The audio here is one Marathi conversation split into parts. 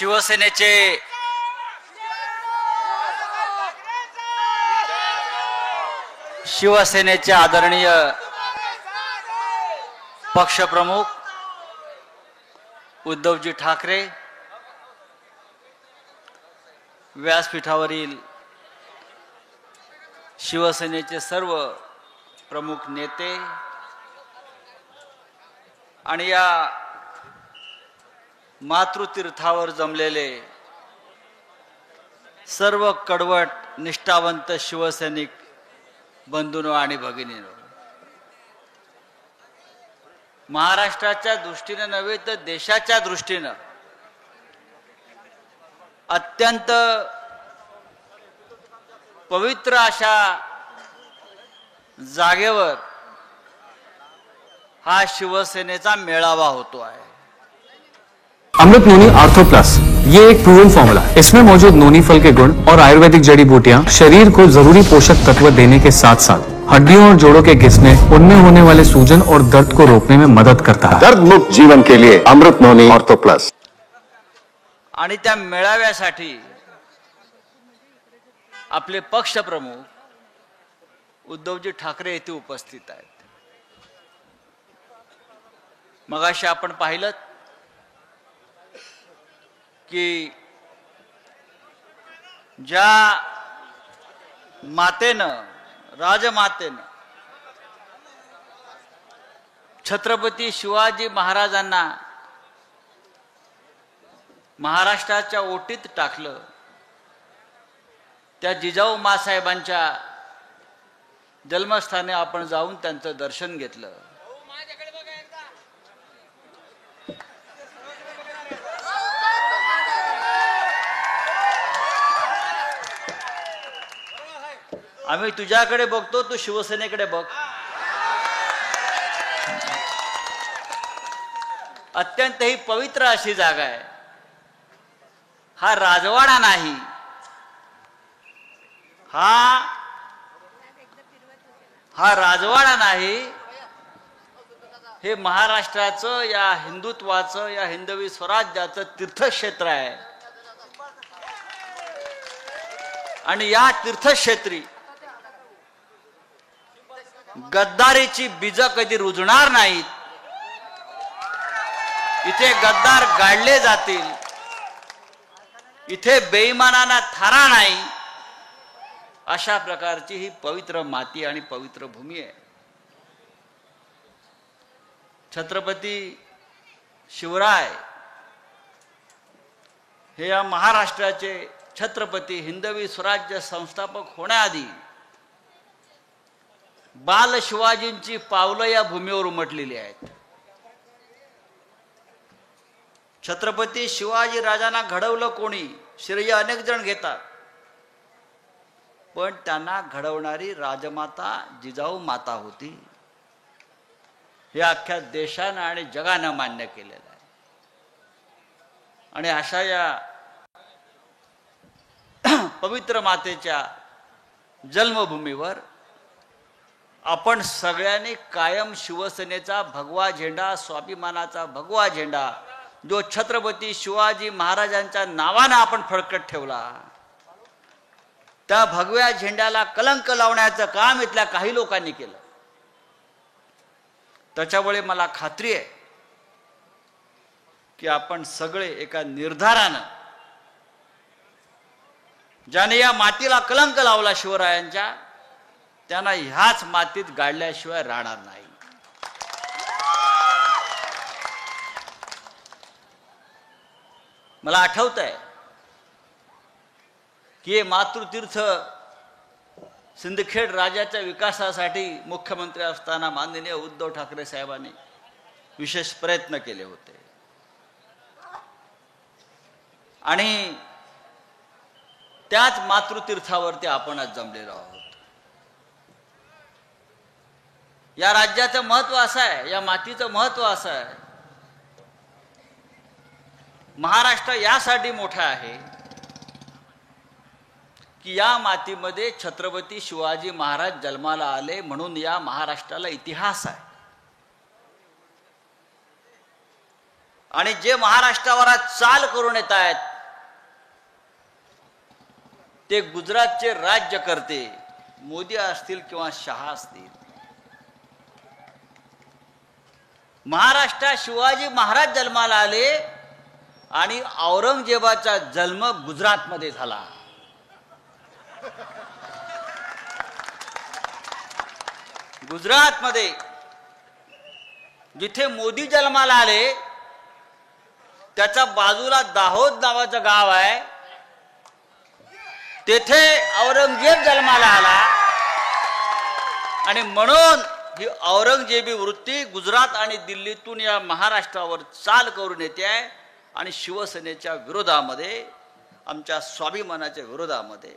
शिवसेनेचे आदरणीय पक्षप्रमुख उद्धवजी ठाकरे, व्यासपीठावरील शिवसेनेचे सर्व प्रमुख नेते आणि या मातृतीर्थावर जमलेले सर्व कडवट निष्ठावंत शिवसैनिक बंधूंनो आणि भगिनींनो, महाराष्ट्राच्या दृष्टीने नव्हे तर देशाच्या दृष्टीने अत्यंत पवित्र अशा जागेवर हा शिवसेनेचा मेळावा होतो आहे। अमृत नोनी आर्थो प्लस, ये एक प्रूवन फॉर्मूला है। इसमें मौजूद नोनी फल के गुण और आयुर्वेदिक जड़ी बूटियां शरीर को जरूरी पोषक तत्व देने के साथ साथ हड्डियों और जोड़ों के घिसने, उनमें होने वाले सूजन और दर्द को रोकने में मदद करता है। दर्द मुक्त जीवन के लिए अमृत नोनी आर्थो प्लस। आणि त्या मेळाव्यासाठी आपले पक्ष प्रमुख उद्धवजी ठाकरे येथे उपस्थित आहेत। मगाशी आपण पाहिलं की ज्या मातेनं, राजमातेनं छत्रपती शिवाजी महाराजांना महाराष्ट्राच्या ओटीत टाकलं, त्या जिजाऊ मासाहेबांच्या जन्मस्थानी आपण जाऊन त्यांचं दर्शन घेतलं। आम्ही तुझ्याकडे बघतो, तू शिवसेनेकडे बघ। अत्यंत ही पवित्र अशी जागा आहे। हा राजवाडा नाही, हा राजवाडा नाही, हे महाराष्ट्राचं, या हिंदुत्वाचं, या हिंदवी स्वराज्याचं तीर्थक्षेत्र आहे। आणि या तीर्थक्षेत्री गद्दारीची बीज कधी रुजणार नाहीत। इथे गद्दार गाडले जातील, इथे बेईमानांना थारा नाही, अशा प्रकारची ही पवित्र माती आणि पवित्र भूमी आहे। छत्रपती शिवराय हे या महाराष्ट्राचे छत्रपती, हिंदवी स्वराज्य संस्थापक होण्याआधी बाल शिवाजींची पावलं या भूमीवर उमटलेली आहेत। छत्रपती शिवाजी राजांना घडवलं कोणी, श्रेय अनेक जण घेतात, पण त्यांना घडवणारी राजमाता जिजाऊ माता होती। हे अख्ख्या देशानं आणि जगानं मान्य केलेलं आहे। आणि अशा या पवित्र मातेच्या जन्मभूमीवर आपण सगळ्यांनी कायम शिवसेनेचा भगवा झेंडा, स्वाभिमानाचा भगवा झेंडा, जो छत्रपती शिवाजी महाराजांच्या नावाने आपण फडकत ठेवला, त्या भगव्या झेंड्याला कलंक लावण्याचं काम इथल्या काही लोकांनी केलं। त्याच्यामुळे मला खात्री आहे की आपण सगळे एका निर्धारानं, ज्याने या मातीला कलंक लावला शिवरायांच्या, त्यांना ह्याच मातीत गाडल्याशिवाय राहणार नाही। मला आठवतंय की हे मातृतीर्थ सिंदखेड राजाच्या विकासासाठी मुख्यमंत्री असताना माननीय उद्धव ठाकरे साहेबांनी विशेष प्रयत्न केले होते। आणि त्याच मातृतीर्थावरती आपण आज जमलेलो आहोत। या राज्याचं महत्व असं आहे, या मातीचं महत्व असं आहे, महाराष्ट्र यासाठी मोठा आहे की या मातीमध्ये छत्रपती शिवाजी महाराज जन्माला आले, म्हणून या महाराष्ट्राला इतिहास आहे। आणि जे महाराष्ट्रावर चाल करून येत आहेत ते गुजरातचे राज्यकर्ते मोदी असतील किंवा शहा असतील. महाराष्ट्रात शिवाजी महाराज जन्माला आले आणि औरंगजेबाचा जन्म गुजरातमध्ये झाला. गुजरातमध्ये जिथे मोदी जन्माला आले त्याच्या बाजूला दाहोद नावाचं गाव आहे, तेथे औरंगजेब जन्माला आला. आणि म्हणून ही औरंगजेबी वृत्ती गुजरात आणि दिल्लीतून या महाराष्ट्रावर चाल करून येते आहे आणि शिवसेनेच्या विरोधामध्ये, आमच्या स्वाभिमानाच्या विरोधामध्ये.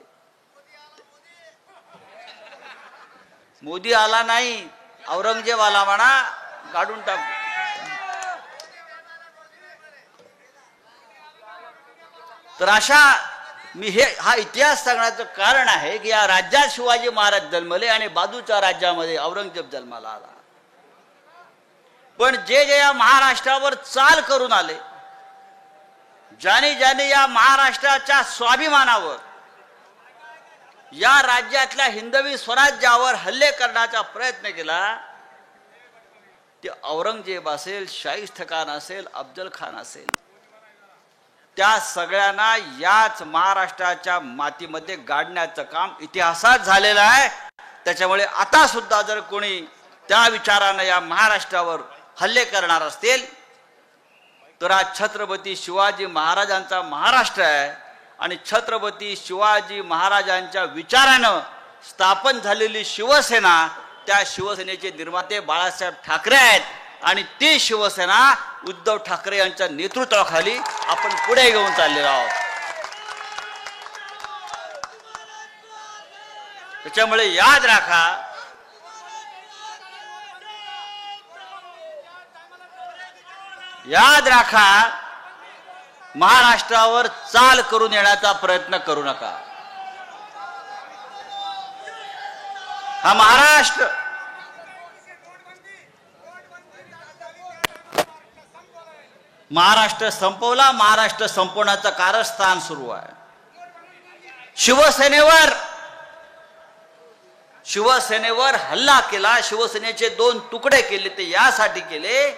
मोदी आला नाही, औरंगजेब आला म्हणा, काढून टाक. तर अशा मी हा इतिहास सांगण्याचं कारण आहे की या राज्यात शिवाजी महाराज जन्मले आणि बाजूच्या राज्यामध्ये औरंगजेब जन्माला आला. पण जे जे या महाराष्ट्रावर चाल करून आले, ज्याने ज्याने या महाराष्ट्राच्या स्वाभिमानावर, या राज्यातल्या हिंदवी स्वराज्यावर हल्ले करण्याचा प्रयत्न केला, ते औरंगजेब असेल, शाहिस्ते खान असेल, अफजल खान असेल, त्या सगळ्यांना याच महाराष्ट्राच्या मातीमध्ये गाडण्याचं काम इतिहासात झालेलं आहे. त्याच्यामुळे आता सुद्धा जर कोणी त्या विचारानं या महाराष्ट्रावर हल्ले करणार असतील तर हा छत्रपती शिवाजी महाराजांचा महाराष्ट्र आहे आणि छत्रपती शिवाजी महाराजांच्या विचारानं स्थापन झालेली शिवसेना, त्या शिवसेनेचे निर्माते बाळासाहेब ठाकरे आहेत आणि ती शिवसेना उद्धव ठाकरे यांच्या नेतृत्वाखाली आपण पुढे घेऊन चाललेलो आहोत. त्याच्यामुळे याद राखा, महाराष्ट्रावर चाल करून येण्याचा प्रयत्न करू नका. हा महाराष्ट्र संपवला, महाराष्ट्र संपवण्याचं कारस्थान सुरू आहे. शिवसेनेवर हल्ला केला, शिवसेनेचे 2 तुकडे केले, ते यासाठी केले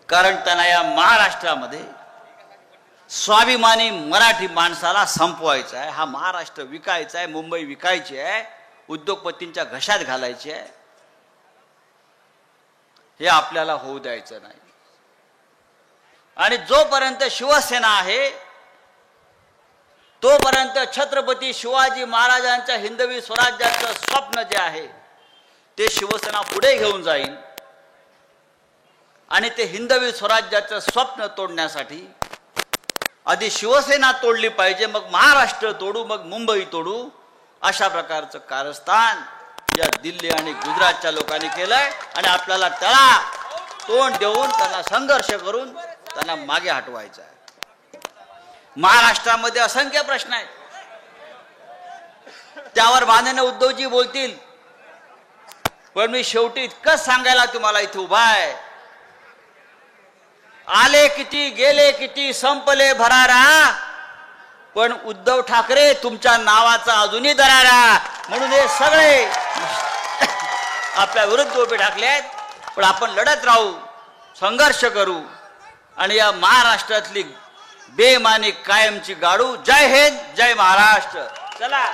कारण त्यांना या महाराष्ट्रामध्ये स्वाभिमानी मराठी माणसाला संपवायचं आहे. हा महाराष्ट्र विकायचा आहे, मुंबई विकायची आहे, उद्योगपतींच्या घशात घालायची आहे. हे आपल्याला होऊ द्यायचं नाही. आणि जोपर्यंत शिवसेना आहे तोपर्यंत छत्रपती शिवाजी महाराजांच्या हिंदवी स्वराज्याचं स्वप्न जे आहे ते शिवसेना पुढे घेऊन जाईल. आणि ते हिंदवी स्वराज्याचं स्वप्न तोडण्यासाठी आधी शिवसेना तोडली पाहिजे, मग महाराष्ट्र तोडू, मग मुंबई तोडू, अशा प्रकारचं कारस्थान या दिल्ली आणि गुजरातच्या लोकांनी केलंय. आणि आपल्याला त्याला तोंड देऊन, त्यांना संघर्ष करून त्यांना मागे हटवायचं आहे. महाराष्ट्रामध्ये असंख्य प्रश्न आहेत, त्यावर माननीय उद्धवजी बोलतील. पण मी शेवटी इतकंच सांगायला तुम्हाला इथे उभा आहे, आले किती, गेले किती, संपले भरारा, पण उद्धव ठाकरे तुमच्या नावाचा अजूनही दरारा. म्हणून हे सगळे आपल्या विरुद्ध उभे ठाकले आहेत. पण आपण लढत राहू, संघर्ष करू आणि या महाराष्ट्रातली बेमानी कायमची गाडू. जय हिंद, जय महाराष्ट्र. चला.